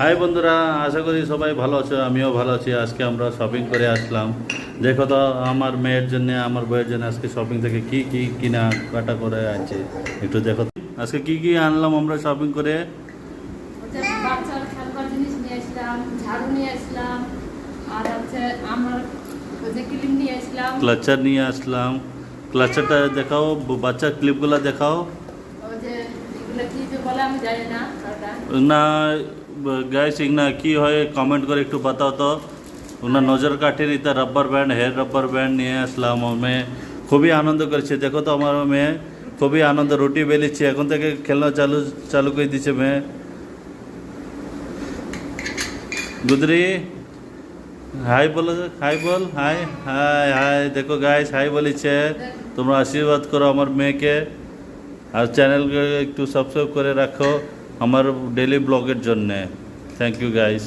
High বন্ধুরা, আশা করি সবাই ভালো আছো। আমিও ভালো আছি। আজকে আমরা শপিং করে আসলাম। দেখো তো আমার মেয়ের জন্য, আমার বইয়ের জন্য আজকে শপিং থেকে কি কি কিনা কাটা করে আছে একটু দেখো তো। আজকে কি কি আনলাম আমরা শপিং করে। বাচ্চার খেলবার জিনিস নিয়ে আসলাম, ঝাড়ু নিয়ে আসলাম, আর হচ্ছে আমার যে ক্লিপ নিয়ে আসলাম, ক্লাচার নিয়ে আসলাম। ক্লাচারটা দেখাও, বাচ্চার ক্লিপগুলো দেখাও। ওই যে এগুলো কি যে বলে আমি জানি না ওটা। না গাইস, না কি হয় কমেন্ট করে একটু বাতাও তো। ওনার নজর কাটেনি তা রাব্বার ব্যান্ড, হেয়ার রাব্বার ব্যান্ড নিয়ে আসলাম। মেয়ে খুবই আনন্দ করেছে। দেখো তো আমার মেয়ে খুবই আনন্দ, রুটি বেলিচ্ছে, এখন থেকে খেলনা চালু করে দিচ্ছে মেয়ে। গুদরি হাই বলো, হাই বল, হাই হাই হাই। দেখো গাইস হাই বলেছে। তোমরা আশীর্বাদ করো আমার মেয়েকে, আর চ্যানেলকে একটু সাবস্ক্রাইব করে রাখো আমার ডেলি ব্লগের জন্যে। Thank you guys.